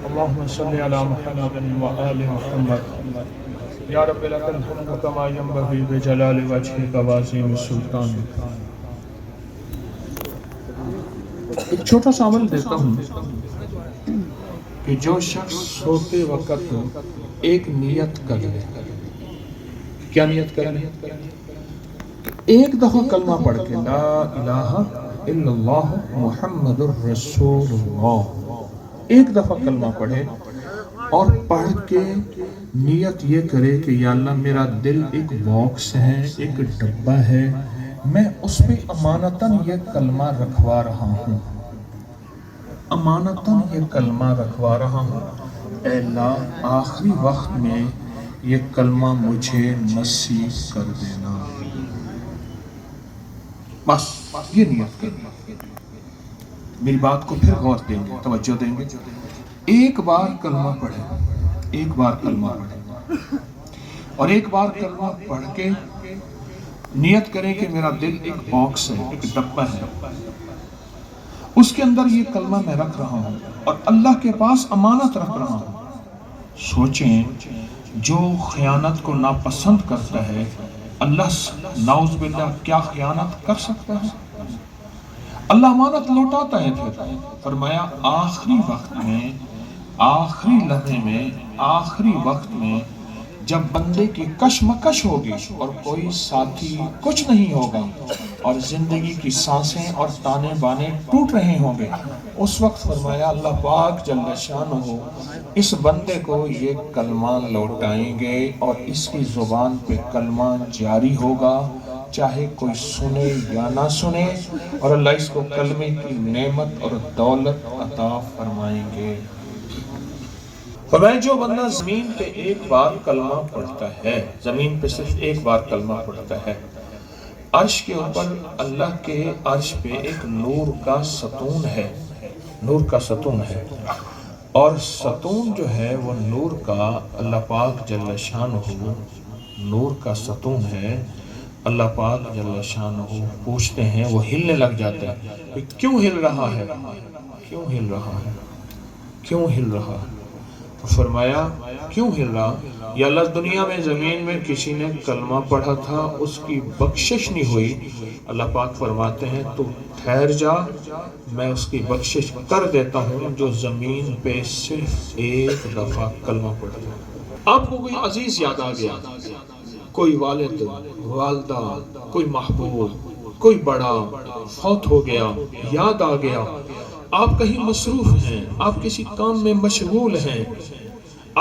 اللهم صل على محمد وآل محمد یا رب لک الحمد کما ینبغی بجلال وجهک وعظیم سلطانک۔ ایک چھوٹا سا عمل دیتا ہوں کہ جو شخص سوتے وقت ایک نیت کر لے۔ کیا نیت کر لے؟ ایک دفعہ کلمہ پڑھ کے لا الہ الا اللہ محمد الرسول اللہ، ایک دفعہ کلمہ پڑھے اور پڑھ کے نیت یہ کرے کہ یا اللہ میرا دل ایک باکس ہے، ایک ڈبہ ہے، میں اس پہ امانتاً یہ کلمہ رکھوا رہا ہوں، امانتاً یہ کلمہ رکھوا رہا ہوں، اے اللہ آخری وقت میں یہ کلمہ مجھے نصیب کر دینا۔ بس یہ نیت کرنا۔ میری بات کو پھر غور دیں گے، توجہ دیں گے۔ ایک بار کلمہ پڑھے، ایک بار کلمہ پڑھے اور ایک بار کلمہ پڑھ کے نیت کریں کہ میرا دل ایک باکس ہے، ایک ڈبہ ہے، اس کے اندر یہ کلمہ میں رکھ رہا ہوں اور اللہ کے پاس امانت رکھ رہا ہوں۔ سوچیں جو خیانت کو ناپسند کرتا ہے اللہ نعوذ باللہ کیا خیانت کر سکتا ہے؟ اللہ امانت لوٹاتا ہے۔ پھر فرمایا آخری وقت میں، آخری لمحے میں، آخری وقت میں جب بندے کی کشمکش ہوگی اور کوئی ساتھی کچھ نہیں ہوگا اور زندگی کی سانسیں اور تانے بانے ٹوٹ رہے ہوں گے، اس وقت فرمایا اللہ پاک جل شانہ اس بندے کو یہ کلمہ لوٹائیں گے اور اس کی زبان پہ کلمہ جاری ہوگا، چاہے کوئی سنے یا نہ سنے، اور اللہ اس کو کلمے کی نعمت اور دولت عطا فرمائیں گے۔ فرمایا جو بندہ زمین پہ ایک بار کلمہ پڑھتا ہے، زمین پہ صرف ایک بار کلمہ پڑھتا ہے، عرش کے اوپر اللہ کے عرش پہ ایک نور کا ستون ہے، نور کا ستون ہے، اور ستون جو ہے وہ نور کا اللہ پاک جل شانہ نور کا ستون ہے۔ اللہ پاک جل شانہ پوچھتے ہیں، وہ ہلنے لگ جاتا ہے کہ کیوں ہل رہا ہے، کیوں ہل رہا ہے، کیوں ہل رہا ہے؟ فرمایا کیوں ہل رہا؟ یا اللہ دنیا میں زمین میں کسی نے کلمہ پڑھا تھا، اس کی بخشش نہیں ہوئی۔ اللہ پاک فرماتے ہیں تو ٹھہر جا، میں اس کی بخشش کر دیتا ہوں جو زمین پہ صرف ایک دفعہ کلمہ پڑھا۔ آپ کو کوئی عزیز یاد آ گیا، کوئی والد، والدہ، کوئی محبوب، کوئی بڑا فوت ہو گیا، یاد آ گیا، آپ کہیں مصروف ہیں، آپ کسی کام میں مشغول ہیں،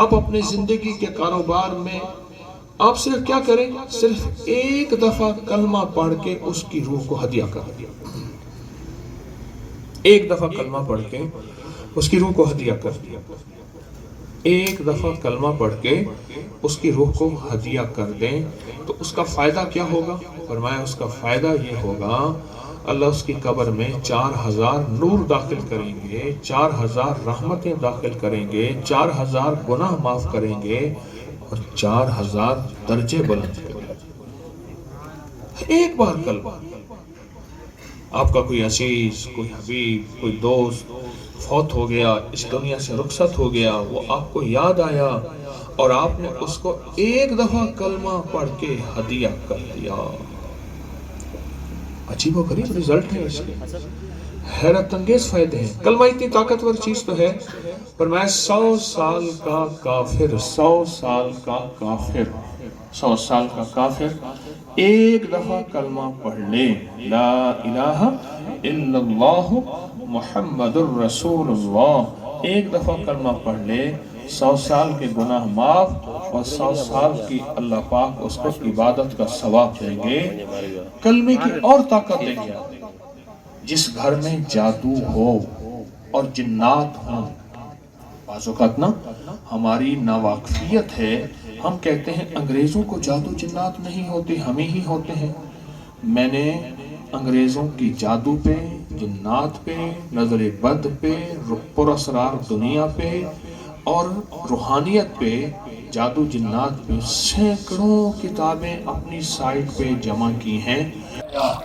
آپ اپنے زندگی کے کاروبار میں، آپ صرف کیا کریں؟ صرف ایک دفعہ کلمہ پڑھ کے اس کی روح کو ہدیہ کر دیا۔ ایک دفعہ کلمہ پڑھ کے اس کی روح کو ہدیہ کر دیا۔ ایک دفعہ کلمہ پڑھ کے اس کی روح کو ہدیہ کر دیں تو اس کا فائدہ کیا ہوگا؟ فرمایا اس کا فائدہ یہ ہوگا اللہ اس کی قبر میں 4000 نور داخل کریں گے، 4000 رحمتیں داخل کریں گے، 4000 گناہ معاف کریں گے اور 4000 درجے بلند کریں گے۔ ایک بار کلمہ، آپ کا کوئی عزیز، کوئی حبیب، کوئی دوست فوت ہو گیا، اس دنیا سے رخصت ہو گیا، وہ آپ کو یاد آیا اور آپ نے اس کو ایک دفعہ کلمہ پڑھ کے ہدیہ کر دیا۔ عجیب و غریب رزلٹ ہے اس کے، حیرت انگیز فائدے ہیں۔ کلمہ اتنی طاقتور چیز تو ہے، فرمایا 100 سال کا کافر، 100 سال کا کافر، 100 سال کا کافر ایک دفعہ کلمہ پڑھ لے، لا الہ الا اللہ محمد الرسول اللہ، ایک دفعہ کلمہ پڑھ لے، 100 سال کے گناہ معاف اور 100 سال کی اللہ پاک اس کو عبادت کا ثواب دیں گے۔ کلمے کی اور طاقت دیں گے۔ جس گھر میں جادو ہو اور جنات ہوں، بعض اوقات نا ہماری ناواقفیت ہے، ہم کہتے ہیں انگریزوں کو جادو جنات نہیں ہوتے، ہمیں ہی ہوتے ہیں۔ میں نے انگریزوں کی جادو پہ، جنات پہ، نظر بد پہ، پر اسرار دنیا پہ اور روحانیت پہ، جادو جنات پہ سینکڑوں کتابیں اپنی سائٹ پہ جمع کی ہیں،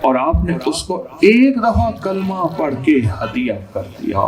اور آپ نے اس کو ایک دفعہ کلمہ پڑھ کے ہدیہ کر دیا۔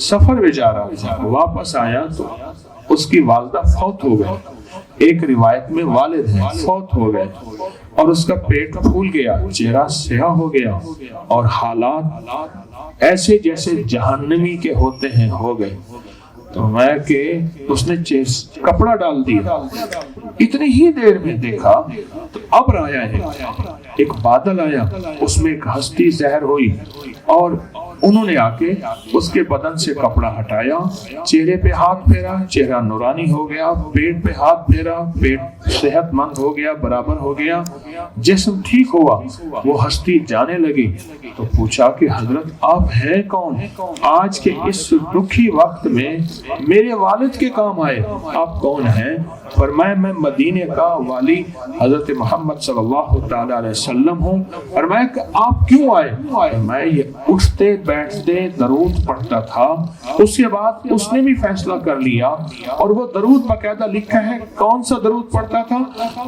سفر میں جا رہا تھا، واپس آیا تو اس کی والدہ فوت ہو گئی، ایک روایت میں والد ہیں فوت ہو گئے، اور اس کا پیٹ پھول گیا، چہرہ سیاہ ہو گیا، اور حالات ایسے جیسے جہنمی کے ہوتے ہیں ہو گئے۔ تو میں کہ اس نے کپڑا ڈال دیا، اتنی ہی دیر میں دیکھا تو ابر آیا ہے، ایک بادل آیا، اس میں ایک ہستی ظاہر ہوئی، اور انہوں نے آ کے اس کے بدن سے کپڑا ہٹایا، چہرے پہ ہاتھ پھیرا، چہرہ نورانی ہو گیا، پیٹ پہ ہاتھ پھیرا، پیٹ صحت مند ہو گیا، برابر ہو گیا، جسم ٹھیک ہوا۔ وہ ہستی جانے لگی تو پوچھا کہ حضرت آپ ہیں کون؟ آج کے اس دکھی وقت میں میرے والد کے کام آئے، آپ کون ہیں؟ فرمایا میں مدینے کا والی حضرت محمد صلی اللہ تعالی علیہ وسلم ہوں۔ فرمایا کہ آپ کیوں آئے؟ فرمایا یہ اٹھتے بیٹھتے درود پڑھتا تھا، اس کے بعد اس نے بھی فیصلہ کر لیا، اور وہ درود باقاعدہ لکھا ہے، کون سا درود پڑھتا تھا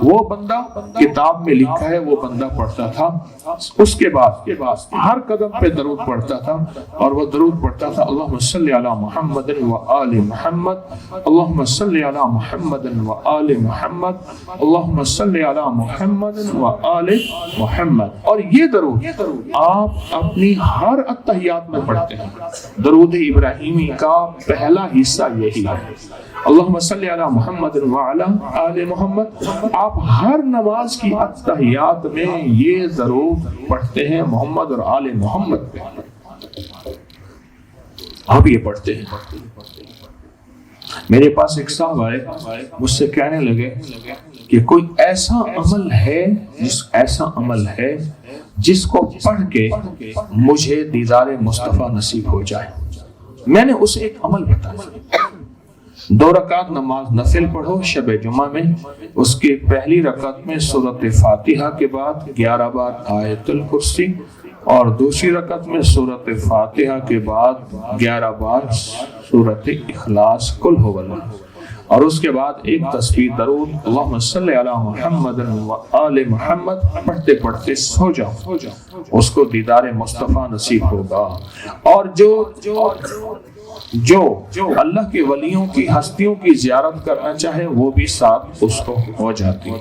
وہ بندہ کتاب میں لکھا ہے، وہ بندہ پڑھتا تھا، اس کے بعد ہر قدم پہ درود پڑھتا تھا، اور وہ درود پڑھتا تھا اللہم صلی علی محمد و آل محمد، اللہم صلی علی محمد و آل محمد، اللہم صلی علی محمد و آل محمد۔ اور یہ درود آپ اپنی ہر اتحیات میں پڑھتے ہیں۔ درود ابراہیمی کا پہلا حصہ یہی ہے، اللہم صلی علی محمد و علی آل محمد۔ آپ ہر نماز کی اتحیات میں یہ درود پڑھتے ہیں محمد اور آل محمد پہ، آپ یہ پڑھتے ہیں۔ میرے پاس ایک صاحب آئے، مجھ سے کہنے لگے کہ کوئی ایسا عمل ہے جس کو پڑھ کے مجھے دیدار مصطفیٰ نصیب ہو جائے۔ میں نے اسے ایک عمل بتایا، 2 رکعت نماز نفل پڑھو شب جمعہ میں، اس کے پہلی رکعت میں سورۃ فاتحہ کے بعد 11 بار آیت الکرسی، اور دوسری رکعت میں سورۃ فاتحہ کے بعد 11 بار سورۃ اخلاص قل هو اللہ، اور اس کے بعد ایک تسبیح درود اللہم صلی علی محمد و آل محمد پڑھتے پڑھتے سو جاؤ، اس کو دیدار مصطفیٰ نصیب ہوگا۔ اور جو اللہ کے ولیوں کی ہستیوں کی زیارت کرنا چاہے وہ بھی ساتھ اس کو ہو جاتی ہے،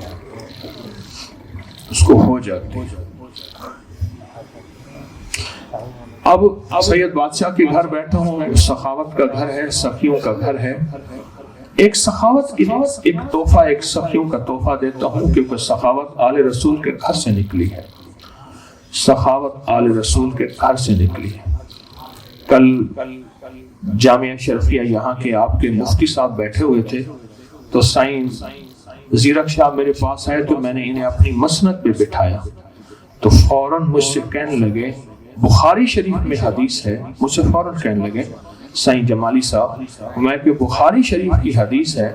اس کو ہو جاتی ہے۔ اب سید بادشاہ کے گھر بیٹھا ہوں، سخاوت کا گھر ہے، سخیوں کا گھر ہے۔ ایک سخاوت کی ایک تحفہ، ایک سخیوں کا تحفہ دیتا ہوں، کیونکہ سخاوت آل رسول کے گھر سے نکلی ہے، سخاوت آل رسول کے گھر سے نکلی ہے۔ کل جامعہ شرفیہ یہاں کے آپ کے مفتی صاحب بیٹھے ہوئے تھے، تو سائیں زیرک شاہ میرے پاس آئے، تو میں نے انہیں اپنی مسند پہ بٹھایا، تو فوراً مجھ سے کہنے لگے، بخاری شریف میں حدیث ہے، مجھ سے فوراً کہنے لگے سائیں جمالی صاحب، میں کہ بخاری شریف کی حدیث ہے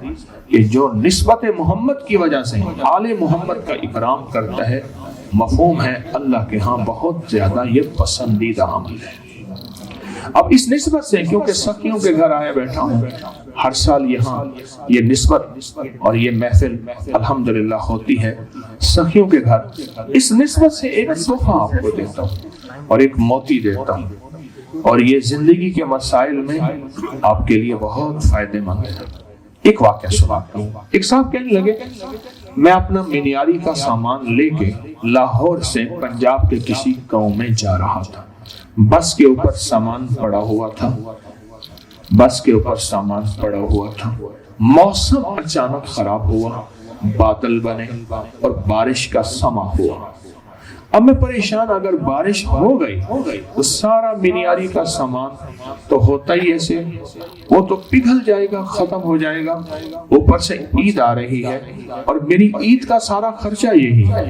کہ جو نسبت محمد کی وجہ سے آل محمد کا اکرام کرتا ہے، مفہوم ہے اللہ کے ہاں بہت زیادہ یہ پسندیدہ عمل ہے۔ اب اس نسبت سے، کیونکہ سخیوں کے گھر آیا بیٹھا ہوں، ہر سال یہاں یہ نسبت اور یہ محفل الحمدللہ ہوتی ہے سخیوں کے گھر، اس نسبت سے ایک تحفہ آپ کو دیتا ہوں اور ایک موتی دیتا ہوں، اور یہ زندگی کے مسائل میں آپ کے لیے بہت فائدہ مند ہے۔ ایک واقعہ سناتا ہوں۔ ایک صاحب کہنے لگے، میں اپنا منیاری کا سامان لے کے لاہور سے پنجاب کے کسی گاؤں میں جا رہا تھا، بس کے اوپر سامان پڑا ہوا تھا، بس کے اوپر سامان پڑا ہوا تھا، موسم اچانک خراب ہوا، بادل بنے اور بارش کا سما ہوا۔ اب میں پریشان، اگر بارش ہو گئی تو سارا منیاری کا سامان تو ہوتا ہی ایسے، وہ تو پگھل جائے گا، ختم ہو جائے گا، اوپر سے عید آ رہی ہے اور میری عید کا سارا خرچہ یہی ہے۔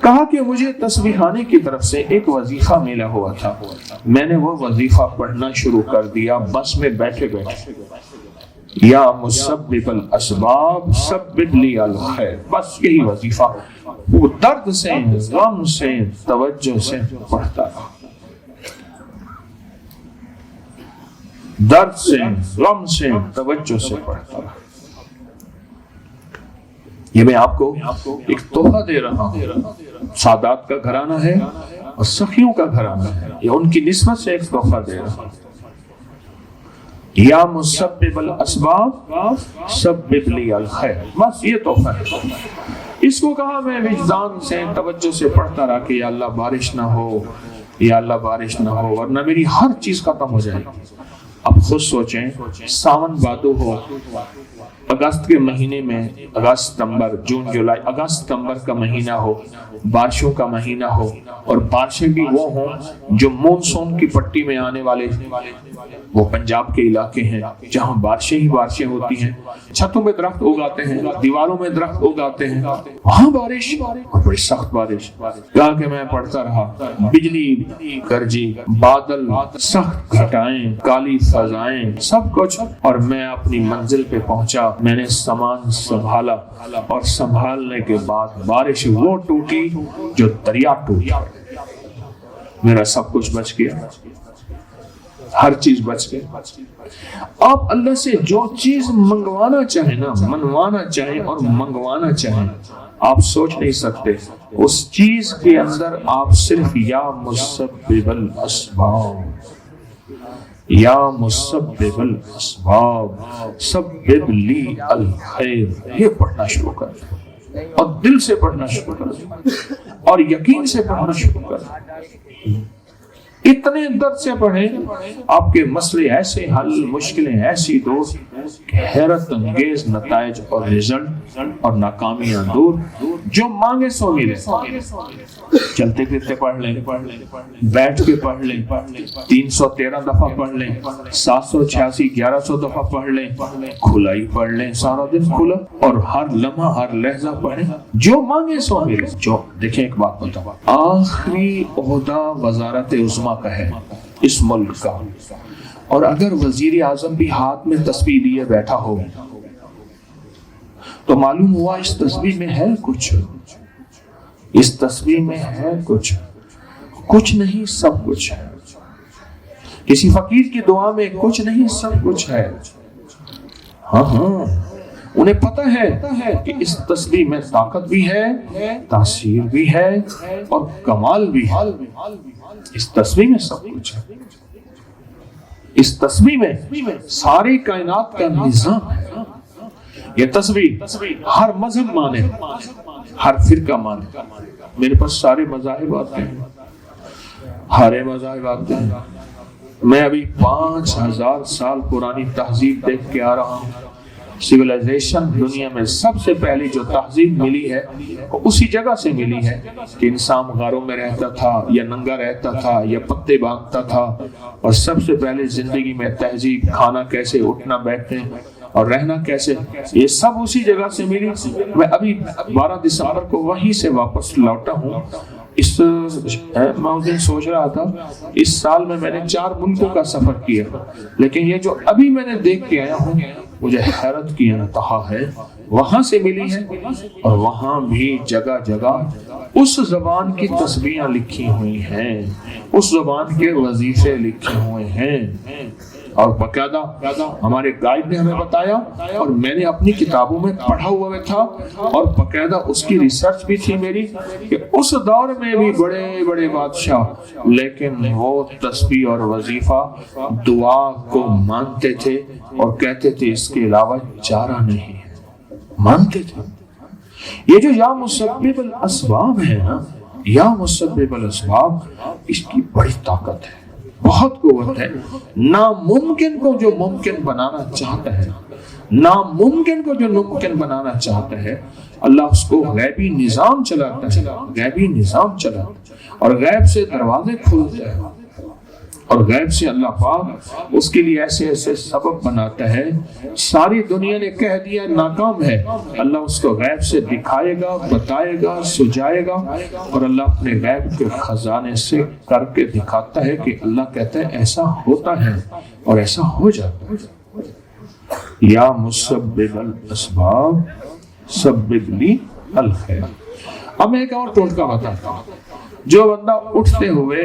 کہا کہ مجھے تسبیحانے کی طرف سے ایک وظیفہ ملا ہوا تھا، میں نے وہ وظیفہ پڑھنا شروع کر دیا بس میں بیٹھے بیٹھے، یا مسبب الاسباب سبب لی الخیر، بس یہی وظیفہ، وہ درد سے غم سے توجہ سے پڑھتا رہا، درد سے غم سے توجہ سے پڑھتا رہا۔ یہ میں آپ کو ایک تحفہ دے رہا ہوں، سادات کا گھرانہ ہے اور سخیوں کا گھرانہ ہے، یہ ان کی نسبت سے ایک تحفہ دے رہا ہوں۔ یا مسبب الاسباب سبب لی الخیر، بس یہ تحفہ ہے۔ اس کو کہا میں وجدان سے توجہ سے پڑھتا رہا کہ یا اللہ بارش نہ ہو، یا اللہ بارش نہ ہو، ورنہ میری ہر چیز ختم ہو جائے گی۔ اب خود سوچیں، ساون بھادو ہو، اگست کے مہینے میں، اگست ستمبر جون جولائی، اگست ستمبر کا مہینہ ہو، بارشوں کا مہینہ ہو، اور بارشیں بھی وہ ہوں جو مونسون کی پٹی میں آنے والے وہ پنجاب کے علاقے ہیں جہاں بارشیں ہی بارشیں ہوتی ہیں، چھتوں میں درخت اگاتے ہیں، دیواروں میں درخت اگاتے ہیں، وہاں بارش، بڑی سخت بارش، کہا کہ میں پڑھتا رہا، بجلی گرجی، بادل، سخت گھٹائیں، کالی فضائیں، سب کچھ، اور میں اپنی منزل پہ پہنچا۔ میں نے سامان سنبھالا، اور سنبھالنے کے بعد بارش وہ ٹوٹی جو دریا ٹوٹا، میرا سب کچھ بچ گیا، ہر چیز بچ گئی۔ آپ اللہ سے جو چیز منگوانا چاہیں نا، منوانا چاہیں اور منگوانا چاہیں، آپ سوچ نہیں سکتے، اس چیز کے اندر آپ صرف یا مسبب الاسباب، یا مسبب الاسباب سبب لی الخیر، یہ پڑھنا شروع کر دیں، اور دل سے پڑھنا شروع کر دیں، اور یقین سے پڑھنا شروع کر دیں۔ اتنے درد سے پڑھیں، آپ کے مسئلے ایسے حل، مشکلیں ایسی دور، حیرت انگیز نتائج اور رزلٹ اور ناکامیاں دور، جو مانگے سو ملے۔ چلتے پھرتے پڑھ لیں، بیٹھ کے پڑھ لیں، 313 دفعہ پڑھ لیں، 786 1100 دفعہ پڑھ لیں، کھلا ہی پڑھ لیں، سارا دن کھلا، اور ہر لمحہ ہر لہجہ پڑھیں، جو مانگے سو ملے۔ جو دیکھیں، ایک بات بتاؤ، آخری عہدہ وزارت عظمیٰ کا ہے اس ملک کا، اور اگر وزیر اعظم بھی ہاتھ میں تسبیح لیے بیٹھا ہو تو معلوم ہوا اس تسبیح میں ہے کچھ، اس تسبیح میں ہے کچھ، کچھ نہیں سب کچھ ہے۔ کسی فقیر کی دعا میں کچھ نہیں سب کچھ ہے۔ ہاں انہیں پتہ ہے کہ اس تسبیح میں طاقت بھی ہے، تاثیر بھی ہے، اور کمال بھی ہے۔ اس تسبیح میں سب کچھ ہے، اس تسبیح میں ساری کائنات کا نظام ہے۔ یہ تسبیح ہر مذہب مانے، ہر فرقہ مانے، میرے پاس سارے مذاہب آتے ہیں، ہر مذاہب آتے ہیں۔ میں ابھی 5000 سال پرانی تہذیب دیکھ کے آ رہا ہوں۔ سیولائزیشن دنیا میں سب سے پہلی جو تہذیب ملی ہے وہ اسی جگہ سے ملی ہے کہ انسان غاروں میں رہتا تھا، یا ننگا رہتا تھا، یا پتے باندھتا تھا، اور سب سے پہلے زندگی میں تہذیب، کھانا کیسے، اٹھنا بیٹھنے اور رہنا کیسے، یہ سب اسی جگہ سے ملی۔ میں ابھی 12 دسمبر کو وہیں سے واپس لوٹا ہوں۔ میں اس دن سوچ رہا تھا، اس سال میں نے 4 ملکوں کا سفر کیا، لیکن یہ جو ابھی میں نے دیکھ کے آیا ہوں مجھے حیرت کی انتہا ہے۔ وہاں سے ملی ہے، اور وہاں بھی جگہ جگہ اس زبان کی تسبیحاں لکھی ہوئی ہیں، اس زبان کے وظیفے لکھے ہوئے ہیں، اور باقاعدہ ہمارے گائیڈ نے ہمیں بتایا، اور میں نے اپنی کتابوں میں پڑھا ہوا تھا، اور باقاعدہ اس کی ریسرچ بھی تھی میری، کہ اس دور میں بھی بڑے بڑے بادشاہ لیکن وہ تسبیح اور وظیفہ دعا کو مانتے تھے، اور کہتے تھے اس کے علاوہ چارہ نہیں ہے، مانتے تھے۔ یہ جو یا مسبب الاسباب ہے نا، یا مسبب الاسباب، اس کی بڑی طاقت ہے، بہت قوت ہے۔ ناممکن کو جو ممکن بنانا چاہتا ہے، ناممکن کو جو ممکن بنانا چاہتا ہے، اللہ اس کو غیبی نظام چلاتا ہے، غیبی نظام چلاتا ہے، اور غیب سے دروازے کھولتا ہے، اور غیب سے اللہ پاک اس کے لیے ایسے ایسے سبب بناتا ہے۔ ساری دنیا نے کہہ دیا ناکام ہے، اللہ اس کو غیب سے دکھائے گا، بتائے گا، سجائے گا، اور اللہ اپنے غیب کے خزانے سے کر کے دکھاتا ہے کہ اللہ کہتا ہے ایسا ہوتا ہے اور ایسا ہو جاتا ہے۔ یا مسبب الاسباب سبب لی الخیر۔ اب میں ایک اور ٹوٹکا بتاتا ہوں۔ جو بندہ اٹھتے ہوئے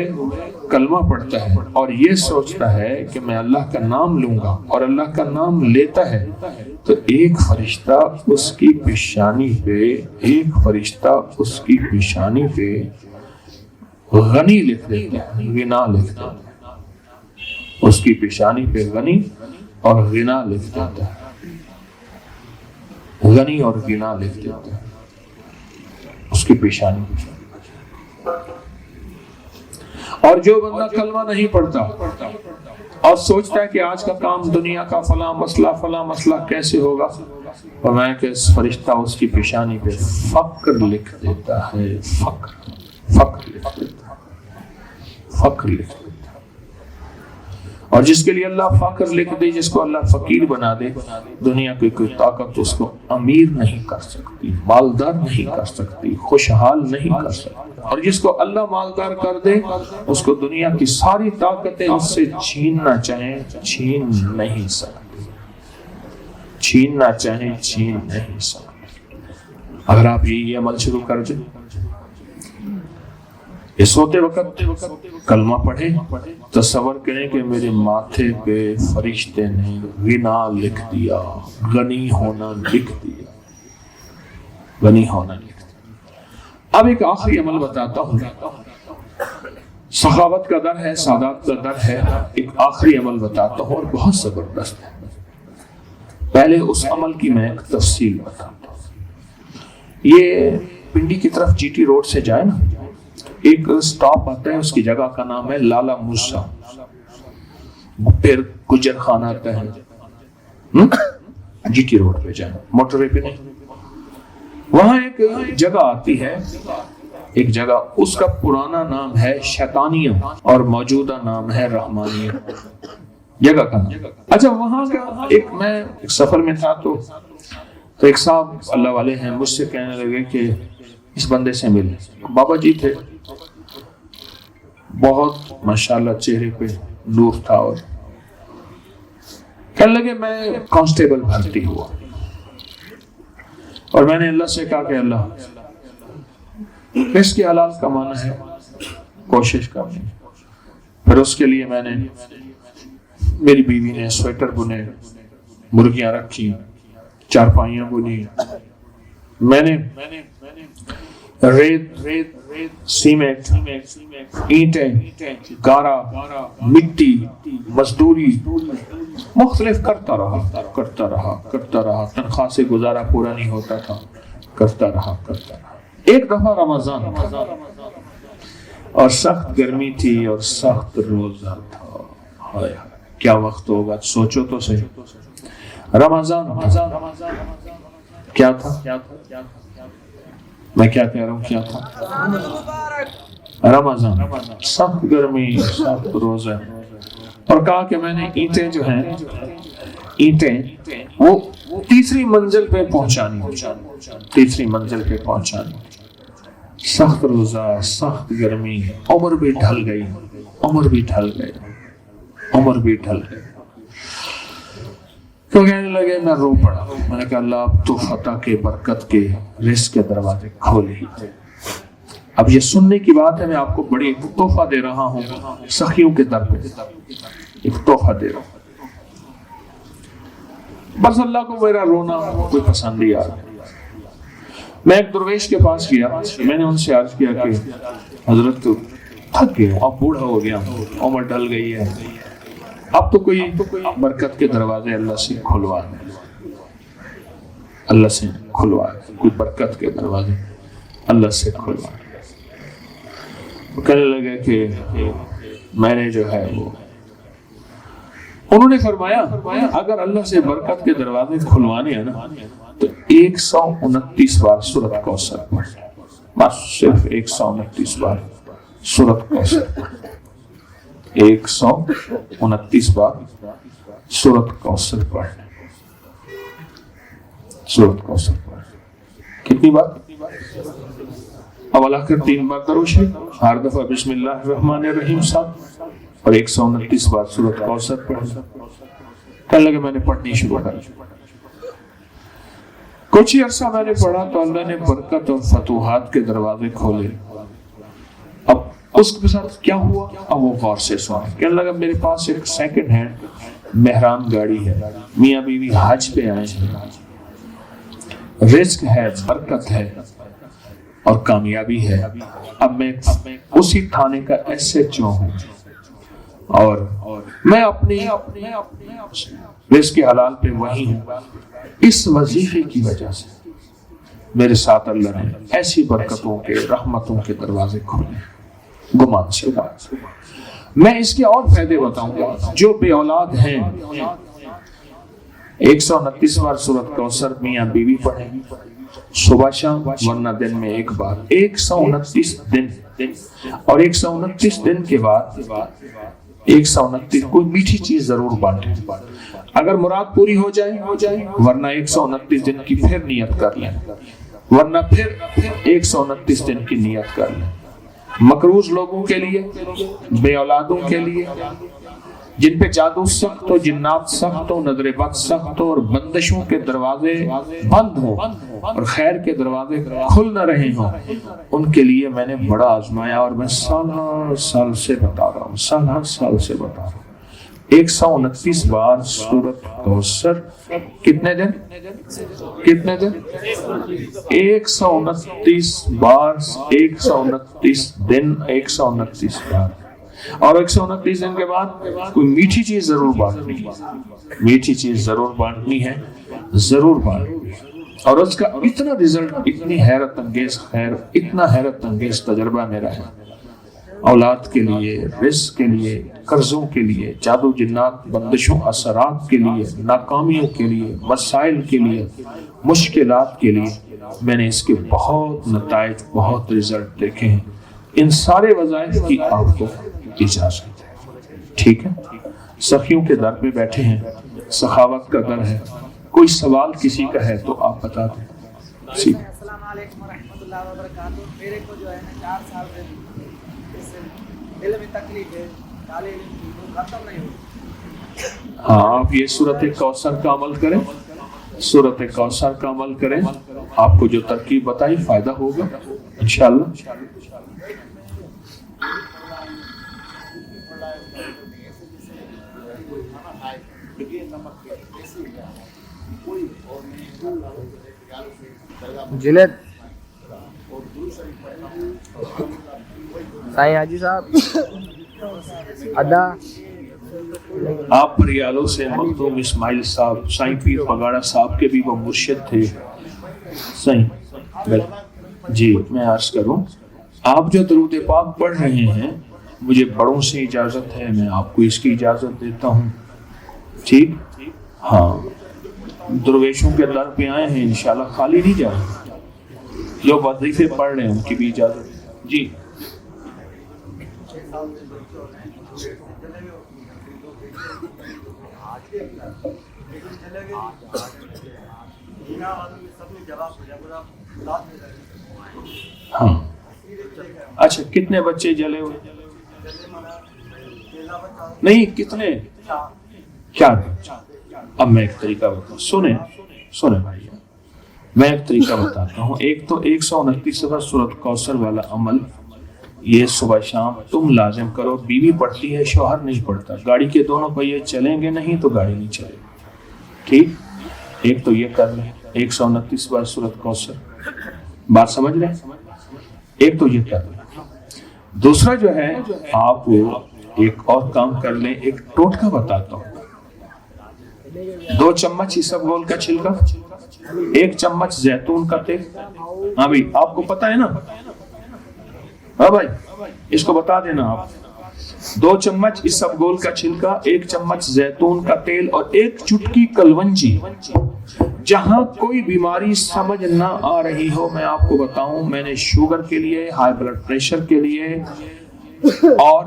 کلمہ پڑھتا ہے اور یہ سوچتا ہے کہ میں اللہ کا نام لوں گا، اور اللہ کا نام لیتا ہے، تو ایک فرشتہ اس کی پیشانی پہ غنی لکھ دیتا ہے، غنا لکھ دیتا ہے، اس کی پیشانی پہ غنی اور غنا لکھ دیتا ہے، غنی اور غنا لکھ دیتا ہے اس کی پیشانی۔ اور جو بندہ کلمہ نہیں پڑھتا اور سوچتا ہے کہ آج کا کام دنیا کا فلاں مسئلہ کیسے ہوگا، اور میں کہ فرشتہ اس کی پیشانی پہ فقر لکھ دیتا ہے، فقر لکھ دیتا ہے، فقر لکھ دیتا ہے۔ اور جس کے لیے اللہ فقر لکھ دے، جس کو اللہ فقیر بنا دے، دنیا کی کوئی طاقت اس کو امیر نہیں کر سکتی، مالدار نہیں کر سکتی، خوشحال نہیں کر سکتی۔ اور جس کو اللہ مالدار کر دے، اس کو دنیا کی ساری طاقتیں اس سے چھیننا چاہیں چھین نہیں سکتی، چھیننا چاہیں چھین نہیں سکتی۔ اگر آپ یہ عمل شروع کر دیں، یہ سوتے وقت کلمہ پڑھیں، تصور کریں کہ میرے ماتھے پہ فرشتے نے غنا لکھ دیا، غنی ہونا لکھ دیا، غنی ہونا لکھ دیا۔ اب ایک آخری عمل بتاتا ہوں، سخاوت کا در ہے، سادات کا در ہے۔ ایک آخری عمل بتاتا ہوں اور بہت زبردست ہے۔ پہلے اس عمل کی میں ایک تفصیل بتاتا ہوں۔ یہ پنڈی کی طرف جی ٹی روڈ سے جائے نا، ایک سٹاپ آتا ہے، اس کی جگہ کا نام ہے لالا موسیٰ، پھر گجر خان آتا ہے، جی ٹی روڈ پہ جائیں، موٹر وے پہ نہیں۔ وہاں ایک جگہ آتی ہے، ایک جگہ، اس کا پرانا نام ہے شیطانیہ اور موجودہ نام ہے رحمانیہ، جگہ کا نام۔ اچھا، وہاں کا میں ایک سفر میں تھا، تو ایک صاحب اللہ والے ہیں، مجھ سے کہنے لگے کہ اس بندے سے مل۔ بابا جی تھے، بہت ماشاءاللہ چہرے پہ نور تھا، اور کہنے لگے میں کانسٹیبل بھرتی ہوا، اور میں نے اللہ سے کہا کہ اللہ اس کی حلال کمانا ہے، کوشش کرنی۔ پھر اس کے لیے میں نے، میری بیوی نے سویٹر بنے، مرغیاں رکھی، چارپائیاں بنی، میں نے ریت، سیمنٹ، اینٹیں، گارا، مٹی، مزدوری مختلف کرتا رہا، تنخواہ سے گزارا پورا نہیں ہوتا تھا، کرتا رہا۔ ایک دفعہ رمضان اور سخت گرمی تھی اور سخت روزہ تھا، کیا وقت ہوگا سوچو تو صحیح۔ رمضان کیا تھا، میں کیا کہہ رہا ہوں، کیا تھا؟ رمضان، سخت گرمی، سخت روزہ، اور کہا کہ میں نے اینٹیں جو ہیں، اینٹیں وہ تیسری منزل پہ پہنچانی، تیسری منزل پہ پہنچانی۔ سخت روزہ، سخت گرمی، عمر بھی ڈھل گئی، تو کہنے لگے، میں رو پڑا، میں نے کہا اللہ اب تو فتح کے، برکت کے، رزق کے دروازے کھول ہی دے۔ اب یہ سننے کی بات ہے، میں آپ کو بڑی تحفہ دے رہا ہوں، سخیوں کے در پہ ایک تحفہ دے رہا ہوں۔ بس اللہ کو میرا رونا کوئی پسند نہیں آ رہا۔ میں ایک درویش کے پاس گیا، میں نے ان سے عرض کیا کہ حضرت تھک گئے ہوں، اب بوڑھا ہو گیا ہوں، عمر ڈل گئی ہے، اب تو کوئی برکت کے دروازے اللہ سے کھلوا دیں، اللہ سے کھلوا دیں، کوئی برکت کے دروازے اللہ سے کھلوا دیں۔ وہ کہنے لگے کہ میں نے جو ہے وہ، انہوں نے فرمایا اگر اللہ سے برکت کے دروازے کھلوانے ہیں نا تو 129 بار سورۃ کوثر پڑھ، بس صرف 129 بار سورۃ کوثر، 129 بار سورۃ کوثر پڑھ، سورۃ کوثر پڑھ۔ کتنی بار؟ اول آخر 3 بار درود شریف، ہر دفعہ بسم اللہ الرحمن الرحیم ساتھ، اور 129 بار سورۃ کوثر پڑھ۔ کہنے لگے میں نے پڑھنی شروع کر، کچھ ہی عرصہ میں نے پڑھا تو اللہ نے برکت اور فتوحات کے دروازے کھولے۔ اب اس کے ساتھ کیا ہوا، اب وہ غور سے سنا۔ کہنے لگا میرے پاس ایک سیکنڈ ہینڈ مہران گاڑی ہے، میاں بیوی حج پہ آئے ہیں، رزق ہے، برکت ہے اور کامیابی ہے۔ اب میں اسی تھانے کا SHO ہوں، اور میں اپنی رزق حلال پہ وہی ہوں۔ اس وظیفے کی وجہ سے میرے ساتھ اللہ نے ایسی برکتوں کے، رحمتوں کے دروازے کھولے، گمان سے بات۔ میں اس کے اور فائدے بتاؤں گا۔ جو بے اولاد ہیں 129 بار سورۃ کوثر میاں بیوی پڑھیں صبح شام، ورنہ دن میں ایک بار، 129 دن، اور 129 دن کے بعد 129 کوئی میٹھی چیز ضرور بانٹیں۔ اگر مراد پوری ہو جائے ورنہ 129 دن کی پھر نیت کر لیں، ورنہ پھر 129 دن کی نیت کر لیں۔ مقروض لوگوں کے لیے، بے اولادوں کے لیے، جن پہ جادو سخت ہو، جنات سخت ہو، نظر بد سخت ہو، اور بندشوں کے دروازے بند ہوں اور خیر کے دروازے کھل نہ رہے ہوں، ان کے لیے میں نے بڑا آزمایا، اور میں سال سے بتا رہا ہوں، سال سے بتا رہا ہوں۔ 129 بار سورۃ کوثر، کتنے دن؟ 129 بار، 129 دن، 129 بار، اور 129 دن کے بعد کوئی میٹھی چیز ضرور بانٹنی ہے، میٹھی چیز ضرور بانٹنی ہے، ضرور بانٹنی ہے۔ اور اس کا اتنا رزلٹ، اتنی حیرت انگیز خیر، اتنا حیرت انگیز تجربہ میرا ہے، اولاد کے لیے، رزق کے لیے، قرضوں کے لیے، جادو جنات بندشوں اثرات کے لیے، ناکامیوں کے لیے، مسائل کے لیے، مشکلات کے لیے، میں نے اس کے بہت نتائج، بہت رزلٹ دیکھے ہیں۔ ان سارے وظائف کی آپ کو اجازت ہے، ٹھیک ہے؟ سخیوں کے در پہ بیٹھے ہیں، سخاوت کا در ہے، کوئی سوال کسی کا ہے تو آپ بتا دیں۔ السلام علیکم ورحمۃ اللہ وبرکاتہ۔ میرے کو جو ہے 4 سال سے اس دل میں تکلیف ہے، کالے علم کی، وہ ختم نہیں ہوتی۔ ہاں، آپ یہ سورۃ کوثر کا عمل کریں، سورۃ کوثر کا عمل کریں، آپ کو جو ترکیب بتائی فائدہ ہوگا انشاءاللہ۔ جنید سائیں حاجی صاحب ادا آپ پریالوں سے مخدوم اسماعیل صاحب، سائیں پیر پگاڑا صاحب کے بھی وہ مرشد تھے۔ سائیں جی، میں عرض کروں، آپ جو درود پاک پڑھ رہے ہیں، مجھے بڑوں سے اجازت ہے، میں آپ کو اس کی اجازت دیتا ہوں، ٹھیک؟ ہاں، درویشوں کے در پہ آئے ہیں، انشاءاللہ خالی نہیں جائیں، جو وظیفے پڑھ رہے ہیں ان کی بھی اجازت ہے جی۔ ہاں، اچھا، کتنے بچے جلے ہوئے؟ نہیں، کتنے؟ 4۔ اب میں ایک طریقہ بتاؤں، سنیں بھائی، میں ایک طریقہ بتاتا ہوں۔ ایک تو 129 سورۃ کوثر والا عمل، یہ صبح شام تم لازم کرو۔ بیوی پڑھتی ہے، شوہر نہیں پڑھتا، گاڑی کے دونوں پہیے چلیں گے نہیں تو گاڑی نہیں چلے گی، ٹھیک؟ ایک تو یہ کر لیں، 129 بار سورۃ کوثر، بات سمجھ رہے ہیں؟ ایک تو یہ کر لیں۔ دوسرا جو ہے، آپ ایک اور کام کر لیں، ایک ٹوٹکا بتاتا ہوں۔ 2 چمچ اسبگول کا چھلکا، 1 چمچ زیتون کا تیل۔ ہاں بھائی، آپ کو پتا ہے نا؟ ہاں بھائی، اس کو بتا دینا آپ۔ 2 چمچ اسبگول کا چھلکا، 1 چمچ زیتون کا تیل، اور 1 چٹکی کلونجی۔ جہاں کوئی بیماری سمجھ نہ آ رہی ہو، میں آپ کو بتاؤں، میں نے شوگر کے لیے، ہائی بلڈ پریشر کے لیے، اور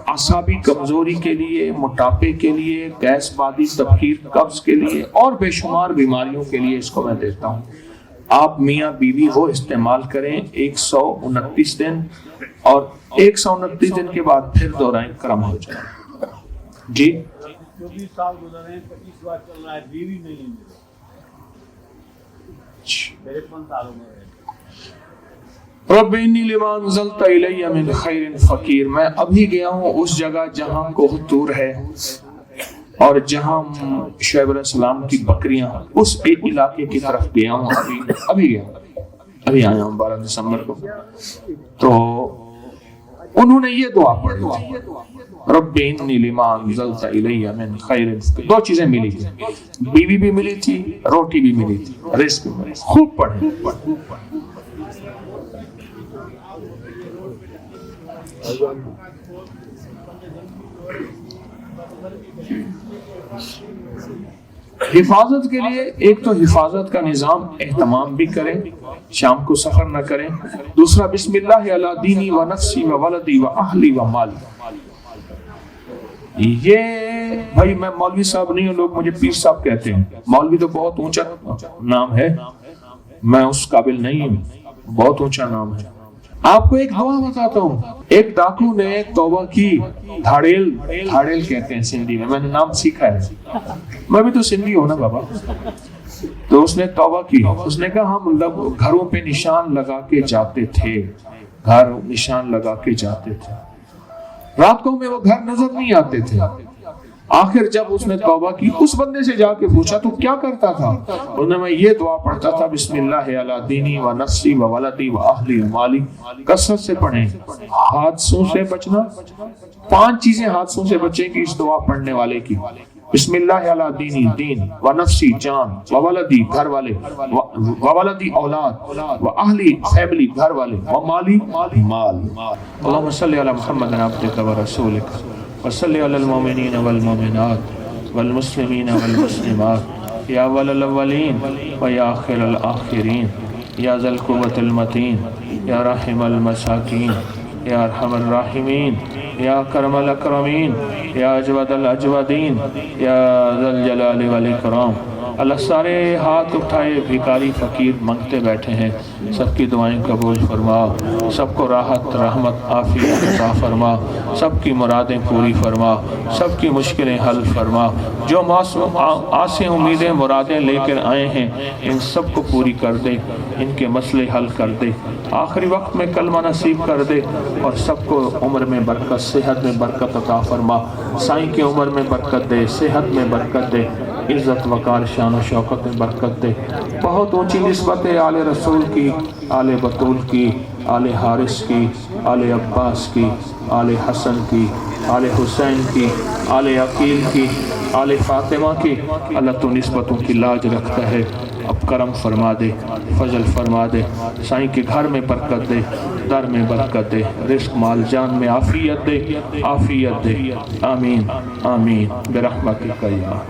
اعصابی کمزوری کے لیے، موٹاپے کے لیے، گیس بادی، تبخیر، قبض کے لیے، اور بے شمار بیماریوں کے لیے اس کو میں دیتا ہوں۔ آپ میاں بیوی وہ استعمال کریں 129 دن، اور 129 دن کے بعد پھر دورائیں کرم ہو جائیں جی۔ 24 سال گزرے ہیں، 25 بار چل رہا ہے، بیوی نہیں ہے میرے 53 سالوں میں۔ رب انی لما انزلت الی من خیر فقیر۔ میں ابھی گیا ہوں اس جگہ جہاں کوہ طور ہے اور جہاں شعیب علیہ السلام کی بکریاں، اس ایک علاقے کی طرف گیا ہوں، ابھی آیا ہوں 12 دسمبر کو۔ تو انہوں نے یہ دعا پڑھی تھی، رب انی لما انزلت الی من خیر، دو چیزیں ملی تھی، بیوی بھی ملی تھی، روٹی بھی ملی تھی، رزق بھی ملی، خوب پڑھیں۔ حفاظت کے لیے ایک تو حفاظت کا نظام اہتمام بھی کریں، شام کو سفر نہ کریں۔ دوسرا بسم اللہ علی دینی و نفسی و ولدی و اہلی و مالی۔ یہ بھائی میں مولوی صاحب نہیں ہوں، لوگ مجھے پیر صاحب کہتے ہیں، مولوی تو بہت اونچا نام ہے، میں اس قابل نہیں ہوں، بہت اونچا نام ہے۔ آپ کو ایک دعا بتاتا ہوں، ایک ڈاکو نے توبہ کی، دھاڑیل کہتے ہیں سندھی میں نے نام سیکھا ہے، میں بھی تو سندھی ہوں نا بابا۔ تو اس نے توبہ کی، اس نے کہا ہم گھروں پہ نشان لگا کے جاتے تھے، گھر نشان لگا کے جاتے تھے، رات کو میں وہ گھر نظر نہیں آتے تھے۔ آخر جب اس نے توبہ کی، اس بندے سے جا کے پوچھا تو کیا کرتا تھا؟ انہوں نے میں یہ دعا پڑھتا تھا، بسم اللہ علی دینی و نفسی و ولدی و اہلی و مالی۔ کثرت سے پڑھیں، حادثوں سے بچنا، 5 چیزیں حادثوں سے بچیں گی اس دعا پڑھنے والے کی۔ بسم اللہ علی دینی، دین، و نفسی، جان، و ولدی، گھر والے، و ولدی، اولاد، و اہلی، فیملی، گھر والے، و مالی، مال۔ اللہم صلی علی محمد عبدک و رسولک وصلی علی المؤمنین والمؤمنات والمسلمین والمسلمات یا اول الاولین و یا آخر الآخرین یا ذا القوة المتین یا رحم المساکین یا ارحم الراحمین یا اکرم الاکرمین یا اجود الاجودین یا ذا الجلال والاکرام۔ اللہ سارے ہاتھ اٹھائے بھیکاری فقیر منگتے بیٹھے ہیں، سب کی دعائیں قبول فرما، سب کو راحت رحمت عافیت عطا فرما، سب کی مرادیں پوری فرما، سب کی مشکلیں حل فرما۔ جو آسیں امیدیں مرادیں لے کر آئے ہیں ان سب کو پوری کر دے، ان کے مسئلے حل کر دے، آخری وقت میں کلمہ نصیب کر دے، اور سب کو عمر میں برکت، صحت میں برکت عطا فرما۔ سائیں کی عمر میں برکت دے، صحت میں برکت دے، عزت وقار شان و شوکت میں برکت دے۔ بہت اونچی نسبت ہے آل رسول کی، آل بطول کی، آل حارث کی، آل عباس کی، آل حسن کی، آل حسین کی، آل عقیل کی، آل فاطمہ کی۔ اللہ تو نسبتوں کی لاج رکھتا ہے، اب کرم فرما دے، فضل فرما دے، سائیں کے گھر میں برکت دے، در میں برکت دے، رزق مال جان میں عافیت دے، عافیت دے، آمین آمین برحمتک یا